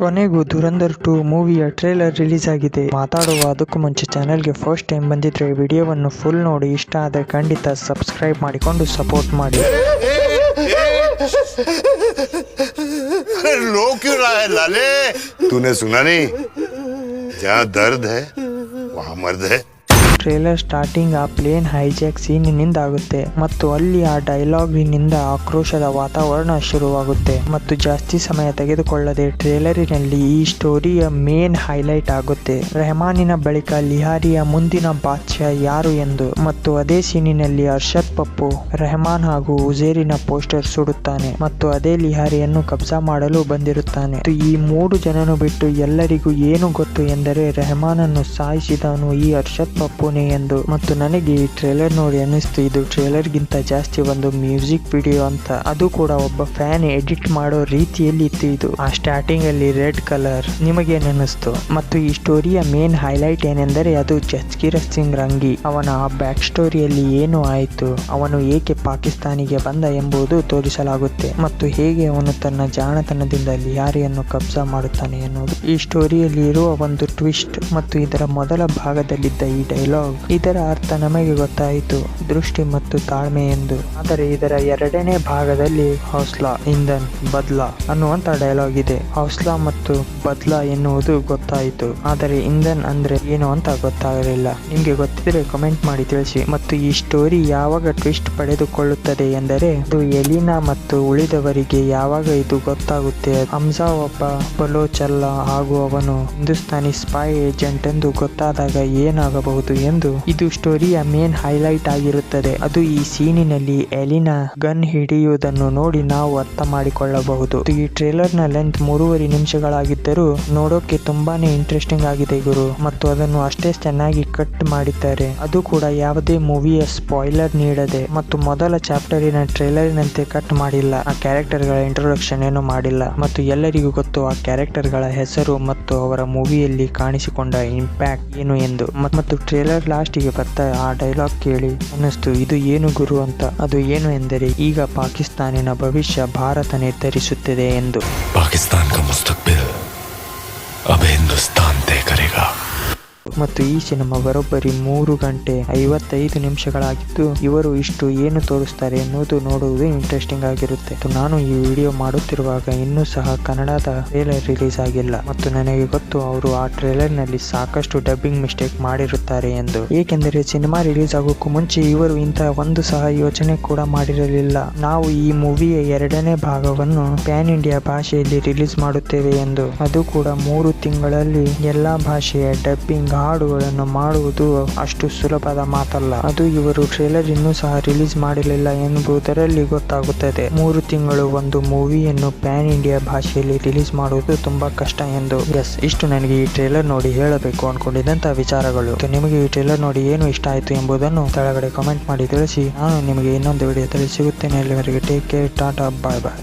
ಕೊನೆಗೂ ಧುರಂಧರ್ 2 ಮೂವಿಯ trailer release ಆಗಿದೆ. ಮಾತಾಡುವ ಅದಕ್ಕೂ ಮುಂಚೆ ಚಾನೆಲ್ಗೆ ಫಸ್ಟ್ ಟೈಮ್ ಬಂದಿದ್ರೆ ವಿಡಿಯೋವನ್ನು ಫುಲ್ ನೋಡಿ, ಇಷ್ಟ ಆದರೆ ಖಂಡಿತ ಸಬ್ಸ್ಕ್ರೈಬ್ ಮಾಡಿಕೊಂಡು ಸಪೋರ್ಟ್ ಮಾಡಿ. रो क्यों रहा है लाले? तूने सुना नहीं? जहाँ दर्द है वहाँ मर्द है. ಟ್ರೇಲರ್ ಸ್ಟಾರ್ಟಿಂಗ್ ಆ ಪ್ಲೇನ್ ಹೈಜಾಕ್ ಸೀನಿನಿಂದ ಆಗುತ್ತೆ ಮತ್ತು ಅಲ್ಲಿ ಆ ಡೈಲಾಗಿನಿಂದ ಆಕ್ರೋಶದ ವಾತಾವರಣ ಶುರುವಾಗುತ್ತೆ ಮತ್ತು ಜಾಸ್ತಿ ಸಮಯ ತೆಗೆದುಕೊಳ್ಳದೆ ಟ್ರೇಲರಿನಲ್ಲಿ ಈ ಸ್ಟೋರಿಯ ಮೇನ್ ಹೈಲೈಟ್ ಆಗುತ್ತೆ. ರೆಹಮಾನಿನ ಬಳಿಕ ಲಿಹಾರಿಯ ಮುಂದಿನ ಬಾದ್ಶಾ ಯಾರು ಎಂದು ಮತ್ತು ಅದೇ ಸೀನಿನಲ್ಲಿ ಅರ್ಷದ್ ಪಪ್ಪು ರೆಹಮಾನ್ ಹಾಗೂ ಉಜೇರಿನ ಪೋಸ್ಟರ್ ಸುಡುತ್ತಾನೆ ಮತ್ತು ಅದೇ ಲಿಹಾರಿಯನ್ನು ಕಬ್ಜಾ ಮಾಡಲು ಬಂದಿರುತ್ತಾನೆ. ಈ 3 ಜನನು ಬಿಟ್ಟು ಎಲ್ಲರಿಗೂ ಏನು ಗೊತ್ತು ಎಂದರೆ ರೆಹಮಾನನ್ನು ಸಾಯಿಸಿದವನು ಈ ಅರ್ಷದ್ ಪಪ್ಪು ಎಂದು. ಮತ್ತು ನನಗೆ ಈ ಟ್ರೇಲರ್ ನೋಡಿ ಅನ್ನಿಸ್ತು ಇದು ಟ್ರೇಲರ್ ಗಿಂತ ಜಾಸ್ತಿ ಒಂದು ಮ್ಯೂಸಿಕ್ ವಿಡಿಯೋ ಅಂತ. ಅದು ಕೂಡ ಒಬ್ಬ ಫ್ಯಾನ್ ಎಡಿಟ್ ಮಾಡೋ ರೀತಿಯಲ್ಲಿ ಇತ್ತು ಇದು. ಆ ಸ್ಟಾರ್ಟಿಂಗ್ ಅಲ್ಲಿ ರೆಡ್ ಕಲರ್. ನಿಮಗೇನು ಅನ್ನಿಸ್ತು? ಮತ್ತು ಈ ಸ್ಟೋರಿಯ ಮೇನ್ ಹೈಲೈಟ್ ಏನೆಂದರೆ ಅದು ಜಸ್ಕೀರ್ ಸಿಂಗ್ ರಂಗಿ ಅವನ ಬ್ಯಾಕ್ ಸ್ಟೋರಿಯಲ್ಲಿ ಏನು ಆಯಿತು, ಅವನು ಏಕೆ ಪಾಕಿಸ್ತಾನಿಗೆ ಬಂದ ಎಂಬುದು ತೋರಿಸಲಾಗುತ್ತೆ ಮತ್ತು ಹೇಗೆ ಅವನು ತನ್ನ ಜಾಣತನದಿಂದ ಲಿಹಾರಿಯನ್ನು ಕಬ್ಜಾ ಮಾಡುತ್ತಾನೆ ಎನ್ನುವುದು ಈ ಸ್ಟೋರಿಯಲ್ಲಿ ಇರುವ ಒಂದು ಟ್ವಿಸ್ಟ್. ಮತ್ತು ಇದರ ಮೊದಲ ಭಾಗದಲ್ಲಿದ್ದ ಈ ಡೈಲಾಗ್, ಇದರ ಅರ್ಥ ನಮಗೆ ಗೊತ್ತಾಯಿತು, ದೃಷ್ಟಿ ಮತ್ತು ತಾಳ್ಮೆ ಎಂದು. ಆದರೆ ಇದರ ಎರಡನೇ ಭಾಗದಲ್ಲಿ ಹೌಸ್ಲಾ ಇಂಧನ್ ಬದ್ಲಾ ಅನ್ನುವಂತ ಡೈಲಾಗ್ ಇದೆ. ಹೌಸ್ಲಾ ಮತ್ತು ಬದ್ಲಾ ಎನ್ನುವುದು ಗೊತ್ತಾಯಿತು, ಆದರೆ ಇಂಧನ್ ಅಂದ್ರೆ ಏನು ಅಂತ ಗೊತ್ತಾಗಲಿಲ್ಲ. ನಿಮ್ಗೆ ಗೊತ್ತಿದ್ರೆ ಕಮೆಂಟ್ ಮಾಡಿ ತಿಳಿಸಿ. ಮತ್ತು ಈ ಸ್ಟೋರಿ ಯಾವಾಗ ಟ್ವಿಸ್ಟ್ ಪಡೆದುಕೊಳ್ಳುತ್ತದೆ ಎಂದರೆ ಅದು ಎಲಿನಾ ಮತ್ತು ಉಳಿದವರಿಗೆ ಯಾವಾಗ ಇದು ಗೊತ್ತಾಗುತ್ತೆ, ಹಮ್ಜಾ ಒಬ್ಬ ಬಲೋಚ್ ಅಲ್ಲ ಹಾಗೂ ಅವನು ಹಿಂದೂಸ್ತಾನಿ ಸ್ಪೈ ಏಜೆಂಟ್ ಎಂದು ಗೊತ್ತಾದಾಗ ಏನಾಗಬಹುದು ಎಂದು ಇದು ಸ್ಟೋರಿಯ ಮೇನ್ ಹೈಲೈಟ್ ಆಗಿರುತ್ತದೆ. ಅದು ಈ ಸೀನಿನಲ್ಲಿ ಎಲಿನಾ ಗನ್ ಹಿಡಿಯುವುದನ್ನು ನೋಡಿ ನಾವು ಅರ್ಥ ಮಾಡಿಕೊಳ್ಳಬಹುದು. ಈ ಟ್ರೇಲರ್ ನ ಲೆಂತ್ 3.5 ನಿಮಿಷಗಳಾಗಿದ್ದರೂ ನೋಡೋಕೆ ತುಂಬಾನೇ ಇಂಟ್ರೆಸ್ಟಿಂಗ್ ಆಗಿದೆ ಗುರು. ಮತ್ತು ಅದನ್ನು ಅಷ್ಟೇ ಚೆನ್ನಾಗಿ ಕಟ್ ಮಾಡಿದ್ದಾರೆ, ಅದು ಕೂಡ ಯಾವುದೇ ಮೂವಿಯ ಸ್ಪಾಯ್ಲರ್ ನೀಡದೆ. ಮತ್ತು ಮೊದಲ ಚಾಪ್ಟರಿನ ಟ್ರೇಲರಿನಂತೆ ಕಟ್ ಮಾಡಿಲ್ಲ, ಆ ಕ್ಯಾರೆಕ್ಟರ್ ಗಳ ಇಂಟ್ರೊಡಕ್ಷನ್ ಏನು ಮಾಡಿಲ್ಲ ಮತ್ತು ಎಲ್ಲರಿಗೂ ಗೊತ್ತು ಆ ಕ್ಯಾರೆಕ್ಟರ್ ಗಳ ಹೆಸರು ಮತ್ತು ಅವರ ಮೂವಿಯಲ್ಲಿ ಕಾಣಿಸಿಕೊಂಡ ಇಂಪ್ಯಾಕ್ಟ್ ಏನು ಎಂದು. ಮತ್ತು ಟ್ರೇಲರ್ ಲಾಸ್ಟಿಗೆ ಬರ್ತಾ ಆ ಡೈಲಾಗ್ ಕೇಳಿ ಅನ್ನಿಸ್ತು ಇದು ಏನು ಗುರು ಅಂತ. ಅದು ಏನು ಎಂದರೆ ಈಗ ಪಾಕಿಸ್ತಾನಿನ ಭವಿಷ್ಯ ಭಾರತ ನಿರ್ಧರಿಸುತ್ತದೆ ಎಂದು. ಪಾಕಿಸ್ತಾನ ಕಾ ಮುಸ್ತಕ್ಬಿಲ್ ಅಬ್ ಹಿಂದೂಸ್ತಾನ್ ತಯ ಕರೆಗಾ. ಮತ್ತು ಈ ಸಿನಿಮಾ ಬರೋಬ್ಬರಿ 3 ಗಂಟೆ 55 ನಿಮಿಷಗಳಾಗಿದ್ದು ಇವರು ಇಷ್ಟು ಏನು ತೋರಿಸ್ತಾರೆ ಎನ್ನುವುದು ನೋಡುವುದು ಇಂಟ್ರೆಸ್ಟಿಂಗ್ ಆಗಿರುತ್ತೆ. ನಾನು ಈ ವಿಡಿಯೋ ಮಾಡುತ್ತಿರುವಾಗ ಇನ್ನೂ ಸಹ ಕನ್ನಡದ ಟ್ರೇಲರ್ ರಿಲೀಸ್ ಆಗಿಲ್ಲ ಮತ್ತು ನನಗೆ ಗೊತ್ತು ಅವರು ಆ ಟ್ರೇಲರ್ ನಲ್ಲಿ ಸಾಕಷ್ಟು ಡಬ್ಬಿಂಗ್ ಮಿಸ್ಟೇಕ್ ಮಾಡಿರುತ್ತಾರೆ ಎಂದು. ಏಕೆಂದರೆ ಸಿನಿಮಾ ರಿಲೀಸ್ ಆಗೋಕ್ಕೂ ಮುಂಚೆ ಇವರು ಇಂತಹ ಒಂದು ಸಹ ಯೋಚನೆ ಕೂಡ ಮಾಡಿರಲಿಲ್ಲ, ನಾವು ಈ ಮೂವಿಯ 2ನೇ ಭಾಗವನ್ನು ಪ್ಯಾನ್ ಇಂಡಿಯಾ ಭಾಷೆಯಲ್ಲಿ ರಿಲೀಸ್ ಮಾಡುತ್ತೇವೆ ಎಂದು. ಅದು ಕೂಡ 3 ತಿಂಗಳಲ್ಲಿ ಎಲ್ಲಾ ಭಾಷೆಯ ಡಬ್ಬಿಂಗ್ ಹಾಡುಗಳನ್ನು ಮಾಡುವುದು ಅಷ್ಟು ಸುಲಭದ ಮಾತಲ್ಲ. ಅದು ಇವರು ಟ್ರೇಲರ್ ಇನ್ನೂ ಸಹ ರಿಲೀಸ್ ಮಾಡಲಿಲ್ಲ ಎಂಬುದರಲ್ಲಿ ಗೊತ್ತಾಗುತ್ತದೆ. 3 ತಿಂಗಳು ಒಂದು ಮೂವಿಯನ್ನು ಪ್ಯಾನ್ ಇಂಡಿಯಾ ಭಾಷೆಯಲ್ಲಿ ರಿಲೀಸ್ ಮಾಡುವುದು ತುಂಬಾ ಕಷ್ಟ ಎಂದು. ಇಷ್ಟು ನನಗೆ ಈ ಟ್ರೇಲರ್ ನೋಡಿ ಹೇಳಬೇಕು ಅನ್ಕೊಂಡಿದ್ದಂತ ವಿಚಾರಗಳು. ನಿಮಗೆ ಈ ಟ್ರೇಲರ್ ನೋಡಿ ಏನು ಇಷ್ಟ ಆಯ್ತು ಎಂಬುದನ್ನು ಕೆಳಗಡೆ ಕಾಮೆಂಟ್ ಮಾಡಿ ತಿಳಿಸಿ. ನಾನು ನಿಮಗೆ ಇನ್ನೊಂದು ವಿಡಿಯೋದಲ್ಲಿ ಸಿಗುತ್ತೇನೆ. ಅಲ್ಲಿವರೆಗೆ ಟೇಕ್ ಕೇರ್, ಟಾಟಾ, ಬಾಯ್ ಬಾಯ್.